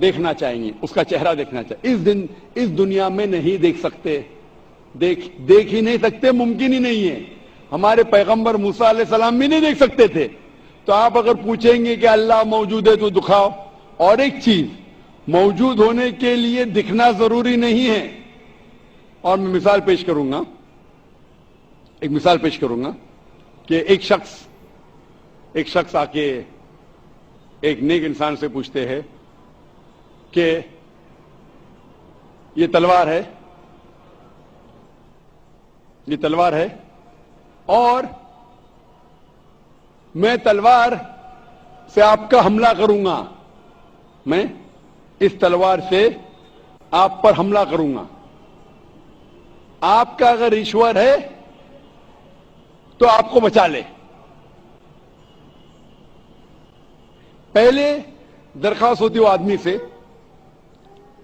دیکھنا چاہیں گے, اس کا چہرہ دیکھنا چاہیں. اس دنیا میں نہیں دیکھ سکتے, دیکھ ہی نہیں سکتے, ممکن ہی نہیں ہے. ہمارے پیغمبر موسیٰ علیہ السلام بھی نہیں دیکھ سکتے تھے. تو آپ اگر پوچھیں گے کہ اللہ موجود ہے تو دکھاؤ. اور ایک چیز, موجود ہونے کے لیے دکھنا ضروری نہیں ہے. اور میں مثال پیش کروں گا, کہ ایک شخص آ کے ایک نیک انسان سے پوچھتے ہیں کہ یہ تلوار ہے اور میں تلوار سے آپ کا حملہ کروں گا, میں اس تلوار سے آپ پر حملہ کروں گا. آپ کا اگر ایشور ہے تو آپ کو بچا لے. پہلے درخواست ہوتی وہ آدمی سے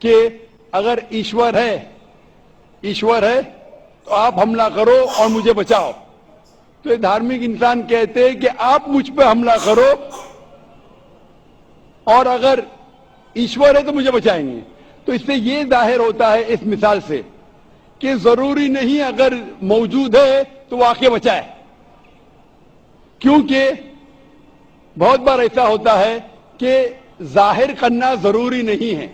کہ اگر ایشور ہے تو آپ حملہ کرو اور مجھے بچاؤ. تو یہ دھارمک انسان کہتے ہیں کہ آپ مجھ پہ حملہ کرو اور اگر ایشور ہے تو مجھے بچائیں گے. تو اس سے یہ ظاہر ہوتا ہے اس مثال سے کہ ضروری نہیں اگر موجود ہے تو وہ آ کے بچائے, کیونکہ بہت بار ایسا ہوتا ہے کہ ظاہر کرنا ضروری نہیں ہے.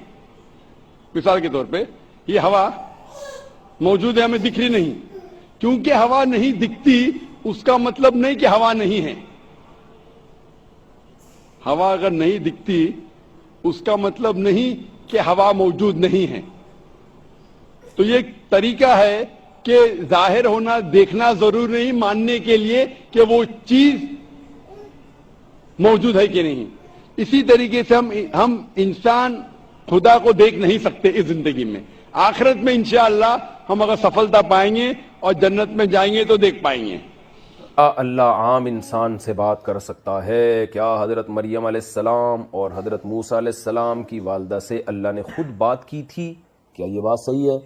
مثال کے طور پہ یہ ہوا موجود ہے, ہمیں دکھ رہی نہیں. کیونکہ ہوا نہیں دکھتی اس کا مطلب نہیں کہ ہوا نہیں ہے. ہوا اگر نہیں دکھتی اس کا مطلب نہیں کہ ہوا موجود نہیں ہے. تو یہ ایک طریقہ ہے کہ ظاہر ہونا دیکھنا ضروری نہیں ماننے کے لیے کہ وہ چیز موجود ہے کہ نہیں. اسی طریقے سے ہم انسان خدا کو دیکھ نہیں سکتے اس زندگی میں. آخرت میں انشاءاللہ ہم اگر سفلتا پائیں گے اور جنت میں جائیں گے تو دیکھ پائیں گے. اللہ عام انسان سے بات کر سکتا ہے؟ کیا حضرت مریم علیہ السلام اور حضرت موسیٰ علیہ السلام کی والدہ سے اللہ نے خود بات کی تھی؟ کیا یہ بات صحیح ہے؟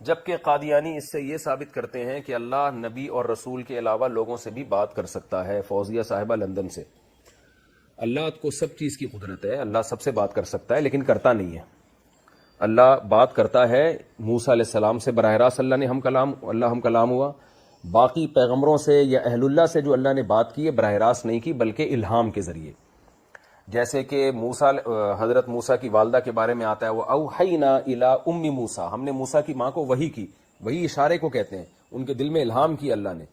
جبکہ قادیانی اس سے یہ ثابت کرتے ہیں کہ اللہ نبی اور رسول کے علاوہ لوگوں سے بھی بات کر سکتا ہے. فوزیہ صاحبہ لندن سے. اللہ کو سب چیز کی قدرت ہے, اللہ سب سے بات کر سکتا ہے لیکن کرتا نہیں ہے. اللہ بات کرتا ہے موسیٰ علیہ السلام سے براہ راست, اللہ ہم کلام ہوا. باقی پیغمبروں سے یا اہل اللہ سے جو اللہ نے بات کی ہے براہ راست نہیں کی بلکہ الہام کے ذریعے. جیسے کہ حضرت موسیٰ کی والدہ کے بارے میں آتا ہے وہ اوحینا الی ام موسیٰ, ہم نے موسیٰ کی ماں کو وحی کی. وہی اشارے کو کہتے ہیں, ان کے دل میں الہام کی اللہ نے.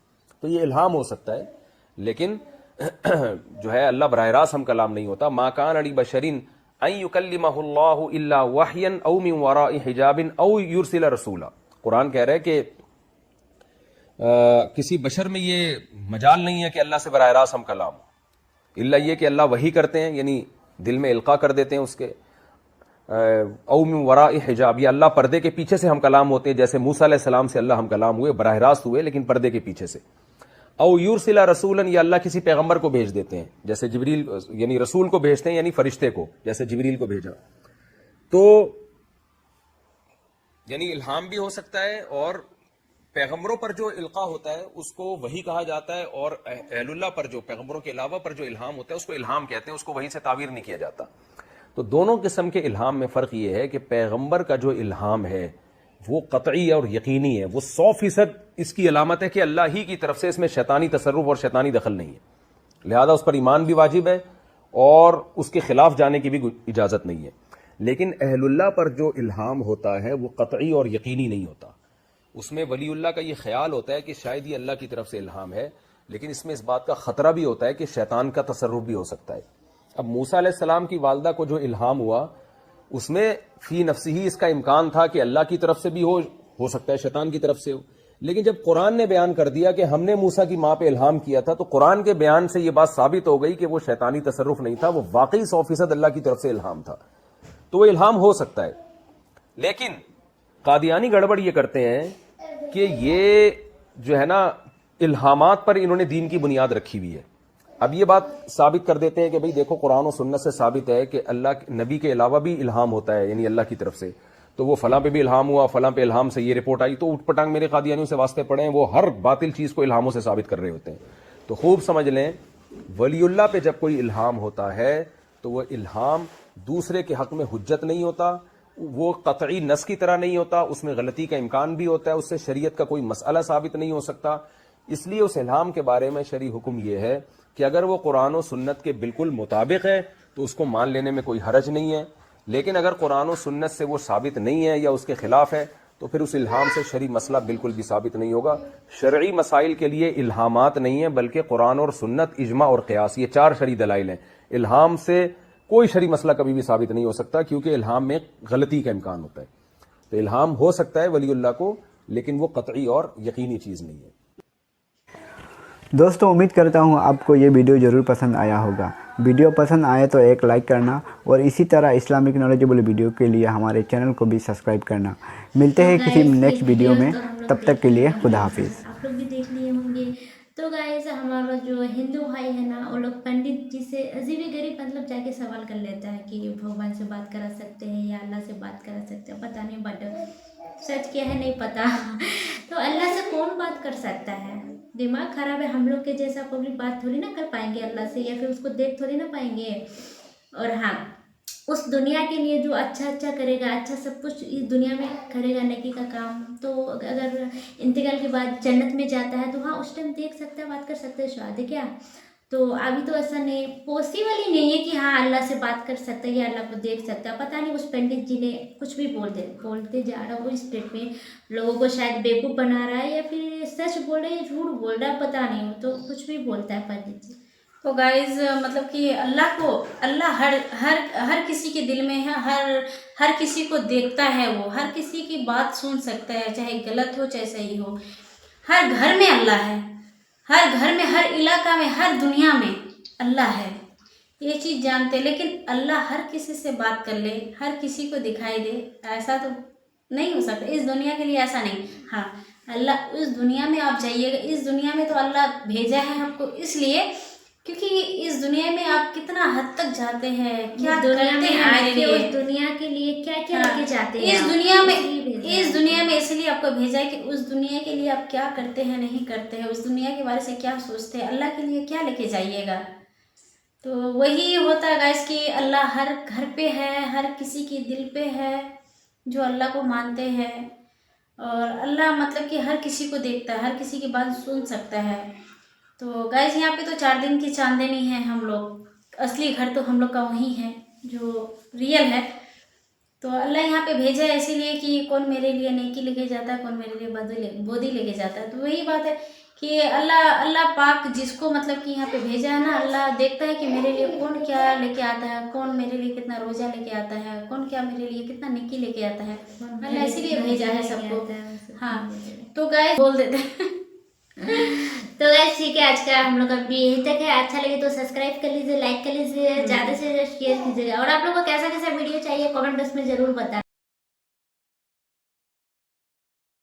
تو یہ الہام ہو سکتا ہے لیکن جو ہے اللہ براہ راست ہم کلام نہیں ہوتا. ما کان علی بشرین ان یکلمہ اللہ الا وحیا او من وراء حجاب او یرسل رسولا. قرآن کہہ رہا ہے کہ کسی بشر میں یہ مجال نہیں ہے کہ اللہ سے براہ راست ہم کلام ہو, الا یہ کہ اللہ وحی کرتے ہیں, یعنی دل میں القاء کر دیتے ہیں اس کے. او من وراء حجاب, یا اللہ پردے کے پیچھے سے ہم کلام ہوتے ہیں, جیسے موسیٰ علیہ السلام سے اللہ ہم کلام ہوئے, براہ راست ہوئے لیکن پردے کے پیچھے سے. او یرسل رسولا, یا اللہ کسی پیغمبر کو بھیج دیتے ہیں جیسے جبریل, یعنی رسول کو بھیجتے ہیں یعنی فرشتے کو, جیسے جبریل کو بھیجا. تو یعنی الہام بھی ہو سکتا ہے اور پیغمبروں پر جو القاء ہوتا ہے اس کو وحی کہا جاتا ہے, اور اہل اللہ پر جو پیغمبروں کے علاوہ پر جو الہام ہوتا ہے اس کو الہام کہتے ہیں, اس کو وحی سے تعبیر نہیں کیا جاتا. تو دونوں قسم کے الہام میں فرق یہ ہے کہ پیغمبر کا جو الہام ہے وہ قطعی اور یقینی ہے, وہ 100% اس کی علامت ہے کہ اللہ ہی کی طرف سے, اس میں شیطانی تصرف اور شیطانی دخل نہیں ہے, لہذا اس پر ایمان بھی واجب ہے اور اس کے خلاف جانے کی بھی اجازت نہیں ہے. لیکن اہل اللہ پر جو الہام ہوتا ہے وہ قطعی اور یقینی نہیں ہوتا, اس میں ولی اللہ کا یہ خیال ہوتا ہے کہ شاید یہ اللہ کی طرف سے الہام ہے, لیکن اس میں اس بات کا خطرہ بھی ہوتا ہے کہ شیطان کا تصرف بھی ہو سکتا ہے. اب موسیٰ علیہ السلام کی والدہ کو جو الہام ہوا اس میں فی نفسی ہی اس کا امکان تھا کہ اللہ کی طرف سے بھی ہو سکتا ہے شیطان کی طرف سے ہو, لیکن جب قرآن نے بیان کر دیا کہ ہم نے موسیٰ کی ماں پہ الہام کیا تھا تو قرآن کے بیان سے یہ بات ثابت ہو گئی کہ وہ شیطانی تصرف نہیں تھا, وہ واقعی 100% اللہ کی طرف سے الہام تھا. تو وہ الہام ہو سکتا ہے. لیکن قادیانی گڑبڑ یہ کرتے ہیں کہ یہ جو ہے نا الہامات پر انہوں نے دین کی بنیاد رکھی ہوئی ہے. اب یہ بات ثابت کر دیتے ہیں کہ بھئی دیکھو قرآن و سنت سے ثابت ہے کہ اللہ نبی کے علاوہ بھی الہام ہوتا ہے, یعنی اللہ کی طرف سے. تو وہ فلاں پہ بھی الہام ہوا, فلاں پہ الہام سے یہ رپورٹ آئی, تو اٹھ پٹانگ میرے قادیانیوں سے واسطے پڑے ہیں, وہ ہر باطل چیز کو الہاموں سے ثابت کر رہے ہوتے ہیں. تو خوب سمجھ لیں, ولی اللہ پہ جب کوئی الہام ہوتا ہے تو وہ الہام دوسرے کے حق میں حجت نہیں ہوتا، وہ قطعی نص کی طرح نہیں ہوتا، اس میں غلطی کا امکان بھی ہوتا ہے، اس سے شریعت کا کوئی مسئلہ ثابت نہیں ہو سکتا. اس لیے اس الہام کے بارے میں شرعی حکم یہ ہے کہ اگر وہ قرآن و سنت کے بالکل مطابق ہے تو اس کو مان لینے میں کوئی حرج نہیں ہے، لیکن اگر قرآن و سنت سے وہ ثابت نہیں ہے یا اس کے خلاف ہے تو پھر اس الہام سے شرعی مسئلہ بالکل بھی ثابت نہیں ہوگا. شرعی مسائل کے لیے الہامات نہیں ہیں بلکہ قرآن اور سنت، اجماع اور قیاس، یہ 4 شرعی دلائل ہیں. الہام سے کوئی شرعی مسئلہ کبھی بھی ثابت نہیں ہو سکتا کیونکہ الہام میں غلطی کا امکان ہوتا ہے. تو الہام ہو سکتا ہے ولی اللہ کو، لیکن وہ قطعی اور یقینی چیز نہیں ہے. دوستوں امید کرتا ہوں آپ کو یہ ویڈیو ضرور پسند آیا ہوگا. ویڈیو پسند آئے تو ایک لائک کرنا اور اسی طرح اسلامک نالجبل ویڈیو کے لیے ہمارے چینل کو بھی سبسکرائب کرنا. ملتے ہیں کسی نیکسٹ ویڈیو میں، تب تک کے لیے خدا حافظ. آپ لوگ بھی دیکھ لیے ہوں گے. تو گائز ہمارا جو ہندو بھائی ہے نا، وہ لوگ پنڈت جی سے عجیب غریب مطلب جا کے سوال کر لیتا ہے کہ بھگوان سے بات کرا سکتے ہیں یا اللہ سے بات کرا سکتے ہیں. پتہ نہیں بٹ سچ کیا ہے نہیں پتہ. تو اللہ سے کون بات کر سکتا ہے؟ دماغ خراب ہے. ہم لوگ کے جیسا پبلک بات تھوڑی نہ کر پائیں گے اللہ سے، یا پھر اس کو دیکھ تھوڑی نہ پائیں گے. اور ہاں، اس دنیا کے لیے جو اچھا کرے گا، اچھا سب کچھ اس دنیا میں کرے گا نیکی کا کام، تو اگر انتقال کے بعد جنت میں جاتا ہے تو ہاں اس ٹائم دیکھ سکتا ہے، بات کر سکتا ہے شاید. کیا تو ابھی تو ایسا نہیں پاسبل ہی نہیں ہے کہ ہاں اللہ سے بات کر سکتا ہے یا اللہ کو دیکھ سکتا ہے. پتہ نہیں اس پنڈت جی نے کچھ بھی بولتے جا رہا ہے، وہ اسٹیٹ میں لوگوں کو شاید بیوقوف بنا رہا ہے یا پھر سچ بول رہا ہے یا جھوٹ بول رہا ہے، پتہ نہیں. تو کچھ بھی بولتا ہے پنڈت جی. تو گائز مطلب کہ اللہ ہر کسی کے دل میں ہے، ہر کسی کو دیکھتا ہے، وہ ہر کسی کی بات سن سکتا ہے، چاہے غلط ہو چاہے صحیح ہو. ہر گھر میں اللہ ہے، ہر گھر میں، ہر علاقہ میں، ہر دنیا میں اللہ ہے. یہ چیز جانتے، لیکن اللہ ہر کسی سے بات کر لے، ہر کسی کو دکھائی دے، ایسا تو نہیں ہو سکتا. اس دنیا کے لیے ایسا نہیں. ہاں اللہ اس دنیا میں آپ جائیے گا، اس دنیا میں تو اللہ بھیجا ہے ہم کو اس لیے کیونکہ اس دنیا میں آپ کتنا حد تک جاتے ہیں، کیا کرتے ہیں میرے لیے، اس دنیا کے لیے کیا کیا لے کے جاتے ہیں اس دنیا میں اس لیے آپ کو بھیجا ہے کہ اس دنیا کے لیے آپ کیا کرتے ہیں نہیں کرتے ہیں، اس دنیا کے بارے سے کیا سوچتے ہیں، اللہ کے لیے کیا لے کے جائیے گا. تو وہی ہوتا ہے گائز کہ اللہ ہر گھر پہ ہے، ہر کسی کی دل پہ ہے جو اللہ کو مانتے ہیں. اور اللہ مطلب کہ ہر کسی کو دیکھتا ہے، ہر کسی کی بات سن سکتا ہے. تو گائز یہاں پہ تو 4 دن کی چاندنی ہے. ہم لوگ اصلی گھر تو ہم لوگ کا وہی ہے جو ریئل ہے. تو اللہ یہاں پہ بھیجا ہے اسی لیے کہ کون میرے لیے نیکی لے کے جاتا ہے، کون میرے لیے بودی لے کے جاتا ہے. تو وہی بات ہے کہ اللہ پاک جس کو مطلب کہ یہاں پہ بھیجا ہے نا، اللہ دیکھتا ہے کہ میرے لیے کون کیا لے کے آتا ہے، کون میرے لیے کتنا روزہ لے کے آتا ہے، کون کیا میرے لیے کتنا نیکی لے کے آتا ہے. اللہ اسی لیے بھیجا ہے سب کو. ہاں تو گائز بول دیتے ہیں. تو گائز ٹھیک ہے، آج کا ہم لوگ کا ویڈیو یہیں تک ہے. اچھا لگے تو سبسکرائب کر لیجیے، لائک کر لیجیے، زیادہ سے زیادہ شیئر کیجیے گا. اور آپ لوگوں کو کیسا ویڈیو چاہیے کامنٹ باکس میں ضرور بتائیں.